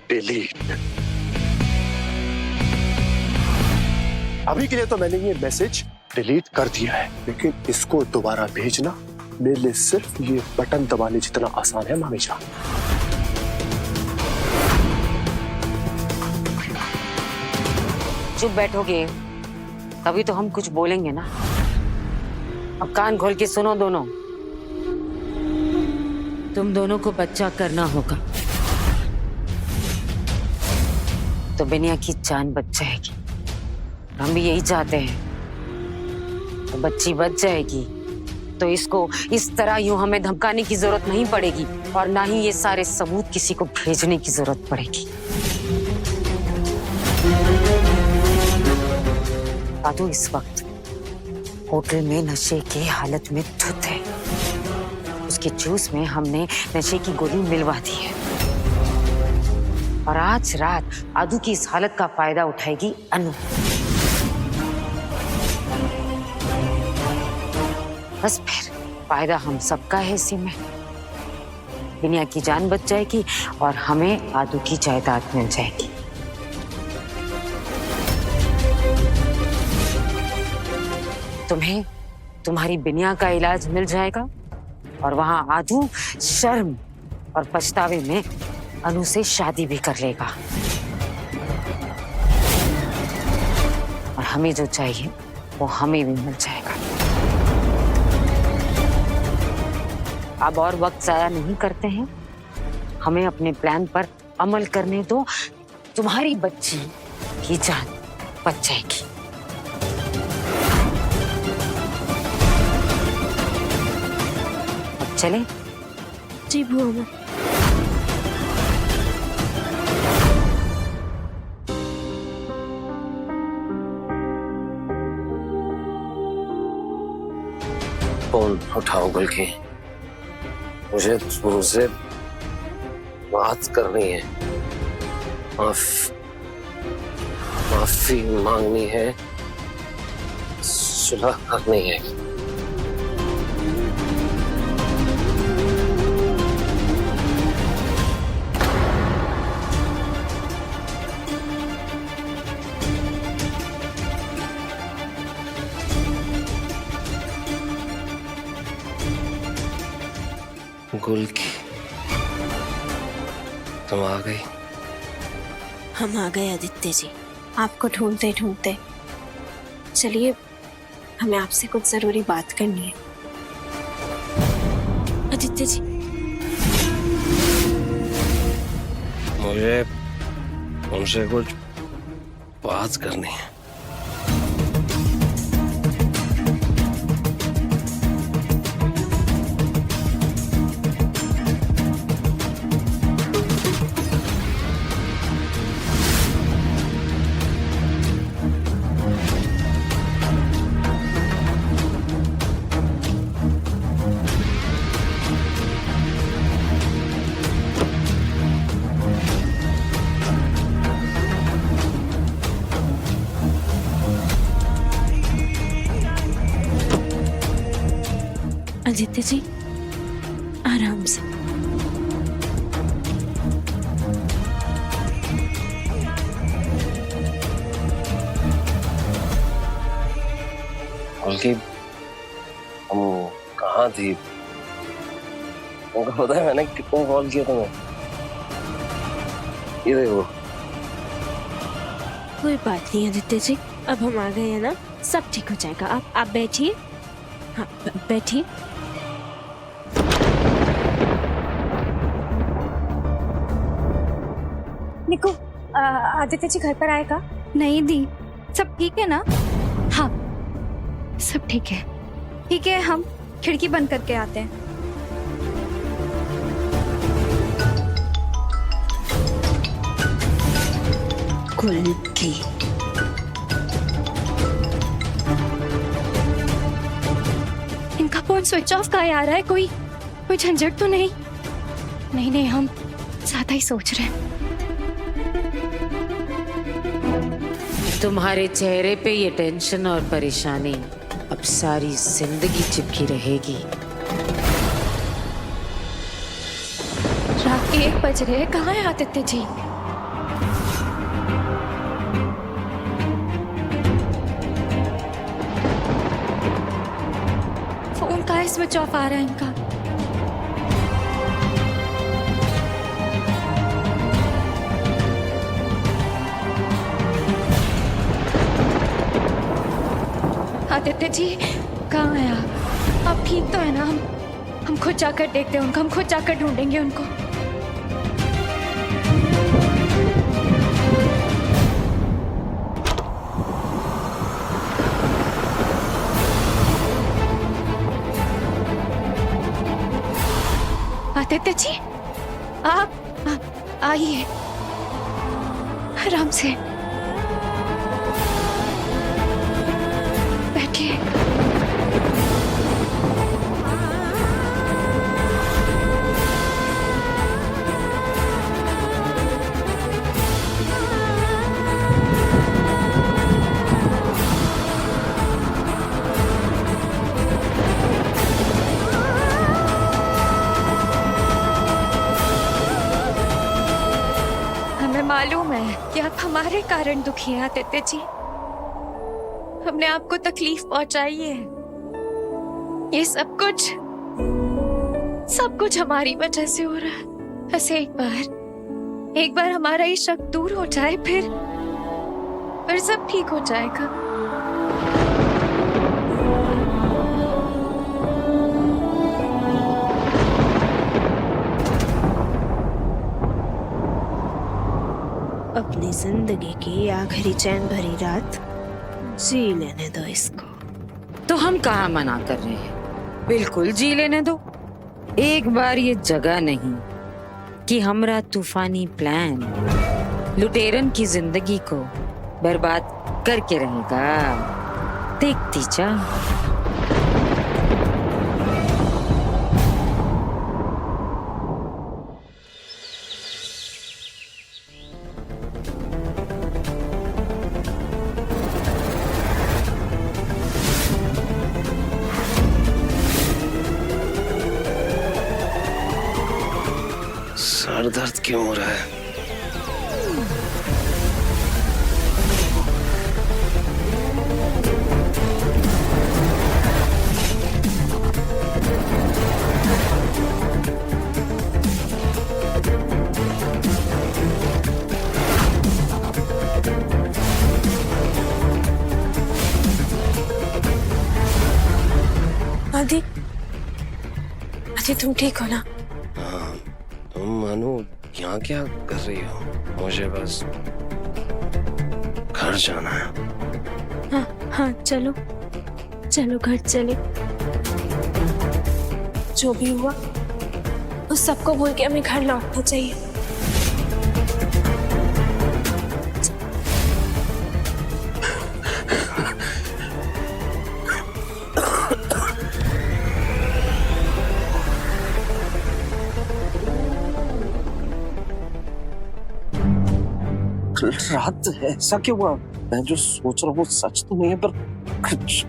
Delete. अभी के लिए तो मैंने ये मैसेज डिलीट कर दिया है, लेकिन इसको दोबारा भेजना मेरे लिए सिर्फ ये बटन दबाने जितना आसान है मामी जान। चुप बैठोगे तभी तो हम कुछ बोलेंगे ना। अब कान खोल के सुनो दोनों। तुम दोनों को बच्चा करना होगा तो बिनिया की जान बच जाएगी। हम भी यही चाहते हैं। तो बच्ची बच जाएगी तो इसको इस तरह यूं हमें धमकाने की जरूरत नहीं पड़ेगी और ना ही ये सारे सबूत किसी को भेजने की जरूरत पड़ेगी। आदू इस वक्त होटल में नशे के हालत में धुत है। उसके जूस में हमने नशे की गोली मिलवा दी है और आज रात आदू की इस हालत का फायदा उठाएगी अनु। बस फिर फायदा हम सबका है इसी में। बिनिया की जान बच जाएगी और हमें आदू की जायदाद मिल जाएगी। तुम्हें तुम्हारी बिनिया का इलाज मिल जाएगा और वहां आदू शर्म और पछतावे में अनु से शादी भी कर लेगा और हमें जो चाहिए वो हमें भी मिल जाएगा। अब और वक्त जाया नहीं करते हैं, हमें अपने प्लान पर अमल करने दो। तुम्हारी बच्ची की जान बच जाएगी। अब चले? जी बुआ माँ। फोन उठाओ गुलकी, मुझे तुमसे बात करनी है। माफी मांगनी है, सुलह करनी है। गुलकी, तुम आ गई। हम आ गए आदित्य जी, आपको ढूंढते ढूंढते। चलिए, हमें आपसे कुछ जरूरी बात करनी है। आदित्य जी, मुझे तुमसे कुछ बात करनी है। आदित्य जी, आराम से। गुलकी, तुम कहाँ थी? तुमको पता है मैंने कितने कॉल किया तुम्हें? ये देखो। कोई बात नहीं आदित्य जी, अब हम आ गए हैं ना, सब ठीक हो जाएगा। आप बैठिए। हाँ, बैठिए। निको, आदित्य जी घर पर आएगा? नहीं दी, सब ठीक है ना? हाँ, सब ठीक है। ठीक है, हम खिड़की बंद करके आते हैं। गुलकी, इनका फोन स्विच ऑफ कहाँ आ रहा है? कोई झंझट तो नहीं? नहीं, हम ज्यादा ही सोच रहे हैं। तुम्हारे चेहरे पे ये टेंशन और परेशानी अब सारी जिंदगी चिपकी रहेगी। रात के 1 बज रहे हैं, कहाँ है Aditya ji? Wifi switch off आ रहा है इनका। आदित्य जी कहाँ है आप ठीक तो है ना? हम खुद जाकर देखते हैं उनको, हम खुद जाकर ढूंढेंगे उनको। आदित्य जी आप आइए आराम से बैठिए। मालूम है कि आप हमारे कारण दुखी हैं आदित्य जी। हमने आपको तकलीफ पहुंचाई है। ये सब कुछ हमारी वजह से हो रहा है। बस एक बार हमारा ये शक दूर हो जाए, फिर सब ठीक हो जाएगा। अपनी जिंदगी की आखिरी चैन भरी रात जी लेने दो इसको। तो हम कहाँ मना कर रहे हैं, बिल्कुल जी लेने दो। एक बार ये जगह नहीं कि हमरा तूफानी प्लान लुटेरन की जिंदगी को बर्बाद करके रहेगा। देखती जा। सर दर्द क्यों हो रहा है? आदि तुम ठीक हो ना? तुम मानो यहाँ क्या कर रही हो? मुझे बस घर जाना है। हाँ चलो घर चले। जो भी हुआ उस सबको भूल के हमें घर लौटना चाहिए। रात ऐसा क्यों हुआ? मैं जो सोच रहा हूँ सच तो नहीं है, पर कुछ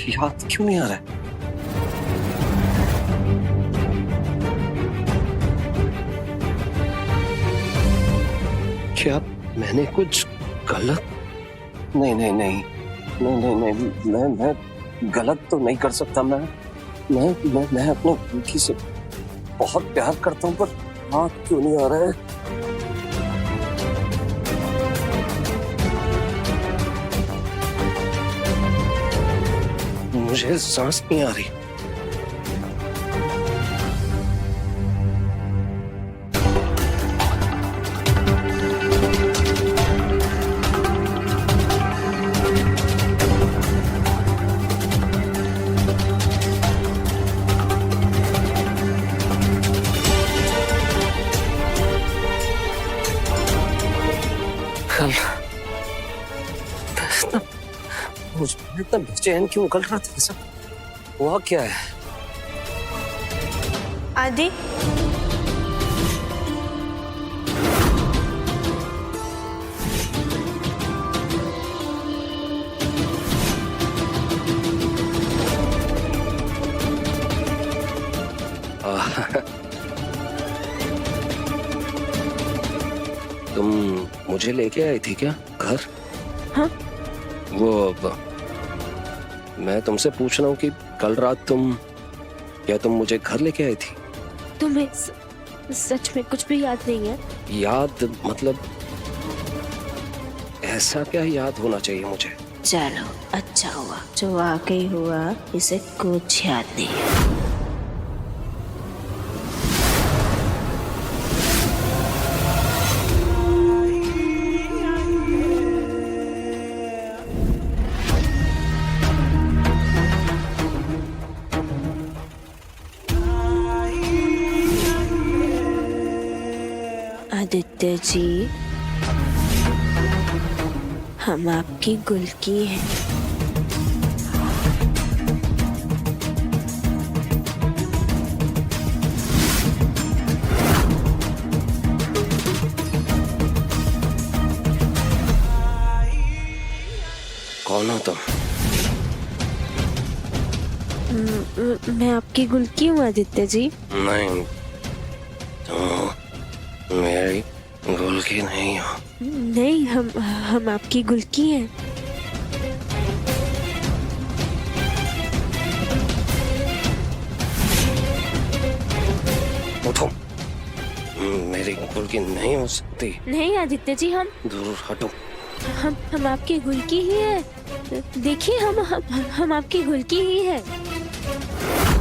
याद क्यों नहीं आ रहा है? क्या मैंने कुछ गलत? नहीं, मैं गलत तो नहीं कर सकता। मैं अपने लड़की से बहुत प्यार करता हूँ, पर याद क्यों नहीं आ रहा है? मुझे सांस नहीं आ रही। मुझे इतना बेचैन क्यों उगल रहा था? सब हुआ क्या है? आदि तुम मुझे लेके आई थी क्या घर? हाँ? वो मैं तुमसे पूछ रहा हूँ कि कल रात क्या तुम मुझे घर लेके आई थी? तुम्हें सच में कुछ भी याद नहीं है? याद मतलब ऐसा क्या याद होना चाहिए मुझे? चलो अच्छा हुआ, जो वाकई हुआ इसे कुछ याद नहीं है। आदित्य जी, हम आपकी गुलकी हैं। कौन हो तुम? मैं आपकी गुलकी हूँ आदित्य जी। नहीं, तुम मेरी गुलकी नहीं हो। नहीं, हम आपकी गुलकी हैं। उठो, मेरी गुलकी नहीं हो सकती। नहीं आदित्य जी, दूर हटो। हम आपकी गुलकी ही है। देखिए, हम आपकी गुलकी ही है।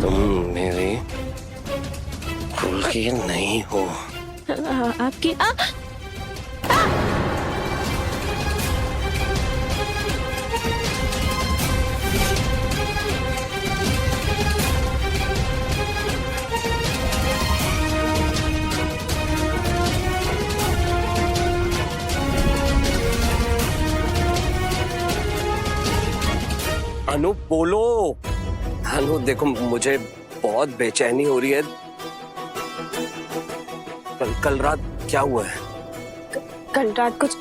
तुम मेरी गुलकी नहीं हो। आपकी अनु बोलो। अनु देखो, मुझे बहुत बेचैनी हो रही है। कल रात क्या हुआ है? कल रात कुछ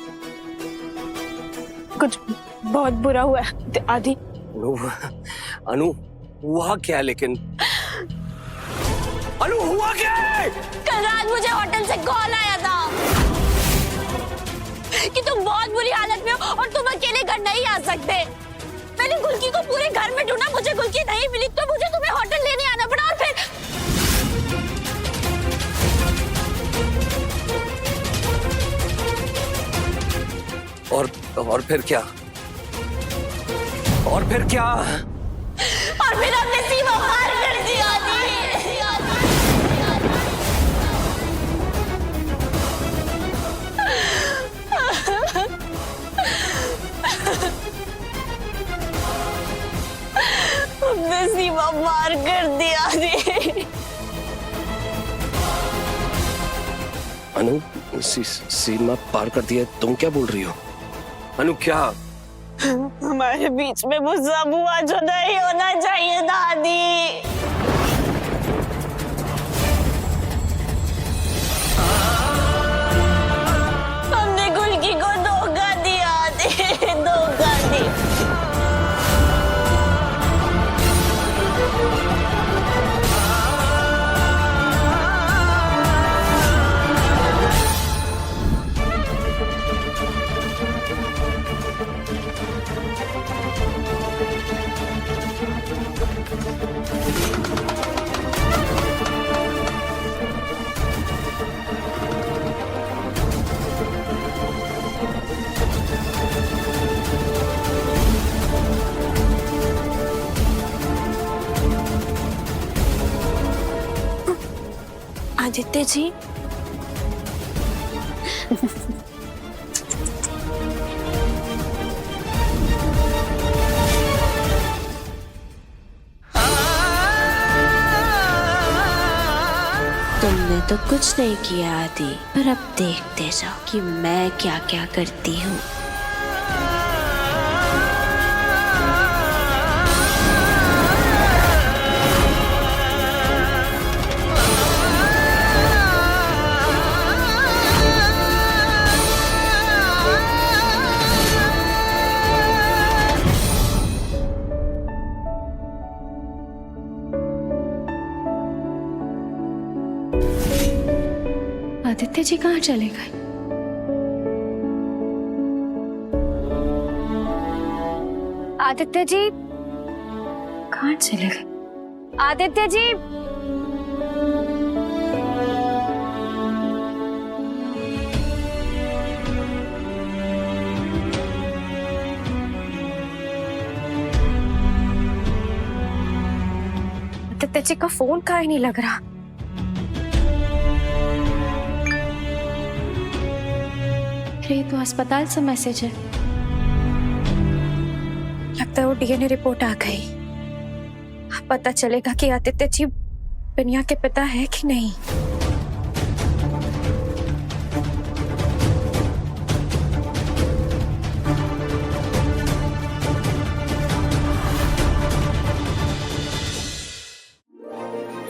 बहुत बुरा हुआ है आदि। अनु हुआ क्या? लेकिन अनु हुआ क्या है? कल रात मुझे होटल से कॉल आया था कि तुम बहुत बुरी हालत में हो और तुम अकेले घर नहीं आ सकते। मैंने गुलकी को पूरे घर में ढूंढा, मुझे गुलकी नहीं मिली तो मुझे तुम्हें होटल लेने आना पड़ा। और फिर क्या? और फिर क्या? और फिर हमने सीमा पार कर दिया। हमने सीमा पार कर दिया। अनु, सीमा पार कर दिया? तुम क्या बोल रही हो? अनु क्या? हमारे बीच में वो सब हुआ जो नहीं होना चाहिए दादी। हमने गुलकी को धोखा दिया। धोखा दिया। आदित्य जी, तुमने तो कुछ नहीं किया आदि, पर अब देखते जाओ कि मैं क्या क्या करती हूँ। आदित्य जी कहाँ चले गए? आदित्य जी, कहाँ चले गए? आदित्य जी, आदित्य जी का फोन काहे नहीं लग रहा? ये तो अस्पताल से मैसेज है। लगता है वो डीएनए रिपोर्ट आ गई। अब पता चलेगा कि आदित्य जी बिनिया के पिता है कि नहीं।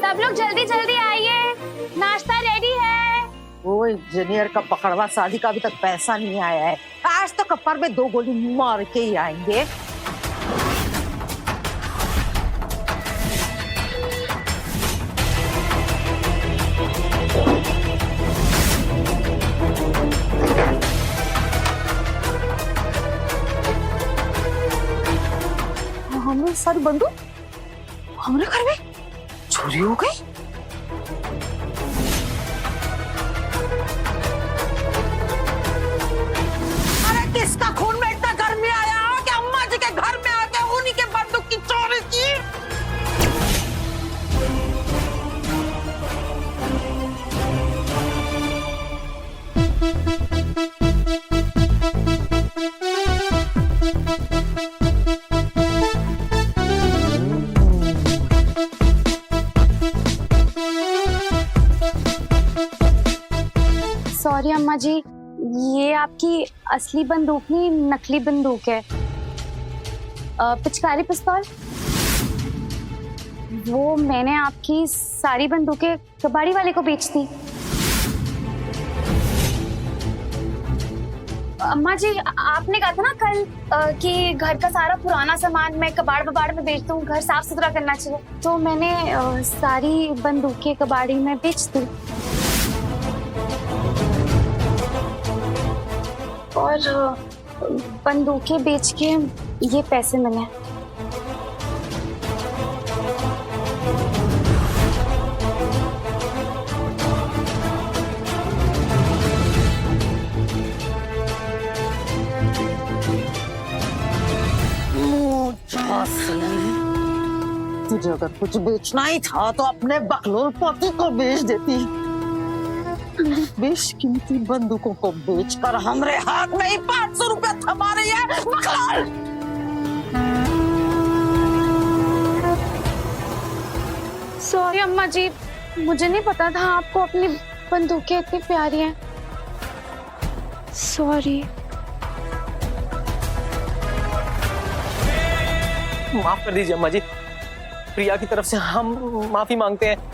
सब लोग जल्दी जल्दी आइए, नाश्ता रेडी है। वो इंजीनियर का पकड़वा शादी का अभी तक पैसा नहीं आया है। आज तो कपर में 2 गोली मार के ही आएंगे। हमें सारी बंदूक हमारे घर में चोरी हो गई। किसका खून में इतना घर में आया कि अम्मा जी के घर में आके उन्हीं के बंदूक की चोरी की? सॉरी अम्मा जी, ये आपकी असली बंदूक नहीं, नकली बंदूक है। पिचकारी पिस्तौल, वो मैंने आपकी सारी बंदूकें कबाड़ी वाले को बेच दी। अम्मा जी, आपने कहा था ना कल कि घर का सारा पुराना सामान मैं कबाड़ बबाड़ में बेच दूं, घर साफ सुथरा करना चाहिए, तो मैंने सारी बंदूकें कबाड़ी में बेच दी और बंदूकें बेच के ये पैसे मिले। तुझे अगर कुछ बेचना ही था तो अपने बकलोल पोती को बेच देती। बेशकीमती बंदूकों को बेचकर हमरे हाथ में ही 500 रुपया थमा रही है बकलोल। सॉरी अम्मा जी, मुझे नहीं पता था आपको अपनी बंदूकें इतनी प्यारी हैं। सॉरी। माफ कर दीजिए अम्मा जी, प्रिया की तरफ से हम माफी मांगते हैं।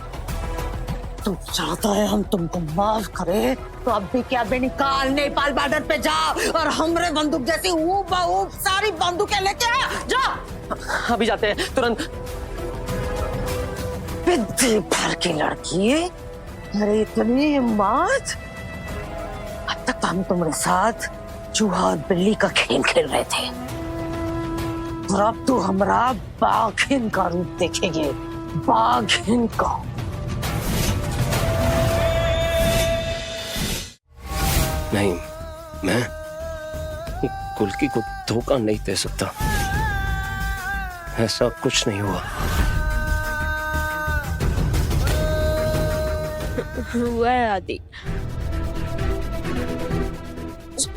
तुम चाहता है हम तुमको माफ करें तो अब भी क्या बेनिकाल नेपाल बॉर्डर पे जाओ और हमरे बंदूक जैसी ऊब सारी बंदूकें लेके आ जा। अभी जाते हैं तुरंत। बिद्दी भर की लड़की, अरे इतनी हिम्मत। अब तक तो हम तुम्हारे साथ चूहा और बिल्ली का खेल खेल रहे थे और अब तो हमारा बाघिन का रूप देखेंगे, बाघिन का। नहीं, मैं कुल्की को धोखा नहीं दे सकता। ऐसा कुछ नहीं हुआ। हुआ है आदि।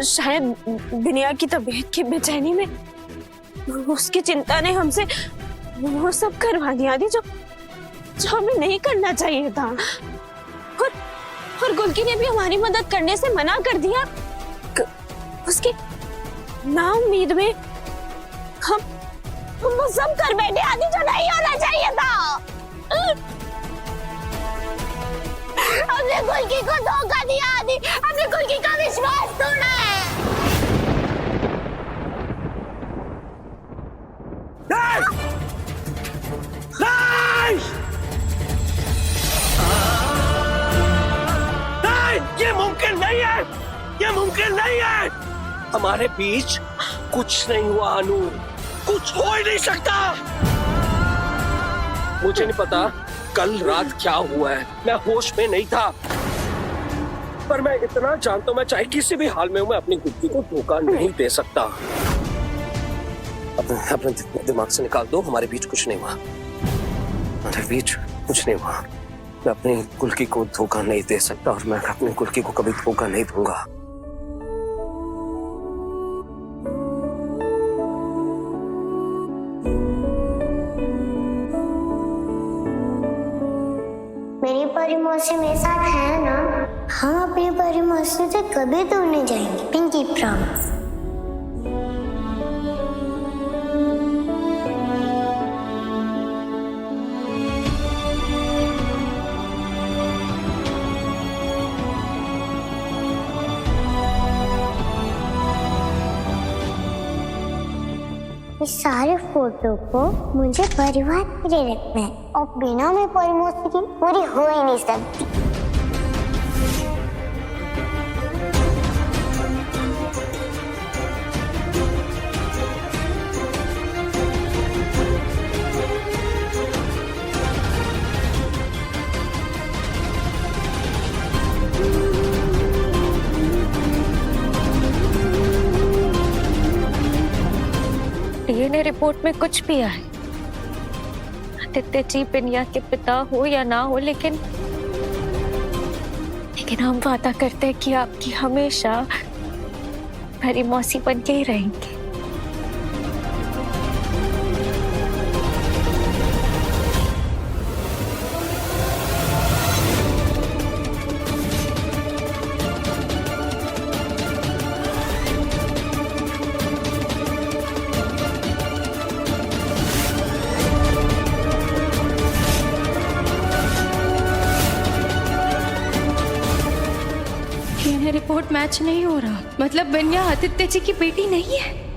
शायद दुनिया की तबीयत की बेचैनी में उसकी चिंता ने हमसे वो सब करवा दिया आदि जो हमें नहीं करना चाहिए था। और गुल्की ने भी हमारी मदद करने से मना कर दिया। उसकी ना उम्मीद में हम वो सब कर बैठे आदि जो नहीं होना चाहिए था। हमने गुल्की को धोखा दिया आदि, हमने गुल्की का विश्वास तोड़ा है। ये मुमकिन नहीं है, ये मुमकिन नहीं है। हमारे बीच कुछ नहीं हुआ अनु, कुछ हो ही नहीं सकता। मुझे नहीं पता कल रात क्या हुआ है, मैं होश में नहीं था, पर मैं इतना जानता हूं, मैं चाहे किसी भी हाल में हूं, मैं अपनी गुड्डी को धोखा नहीं दे सकता। अपने दिमाग से निकाल दो, हमारे बीच कुछ नहीं हुआ, हमारे बीच कुछ नहीं हुआ। मैं अपनी कुल्की को धोखा नहीं दे सकता और मैं अपनी कुल्की को कभी धोखा नहीं दूंगा। मेरी परी मौसी मेरे साथ है ना? हम अपनी परी मौसी से कभी दूर नहीं जाएंगे, पिंकी प्रॉमिस। इस सारे फोटो को मुझे परिवार में रखना है और बिना मैं परी मौसी की पूरी हो ही नहीं सकती। डीएनए रिपोर्ट में कुछ भी आए, आदित्य जी बिनिया के पिता हो या ना हो, लेकिन हम वादा करते हैं कि आपकी हमेशा हमारी मौसी बन के ही रहेंगे। रिपोर्ट मैच नहीं हो रहा, मतलब बिनिया आदित्य जी की बेटी नहीं है।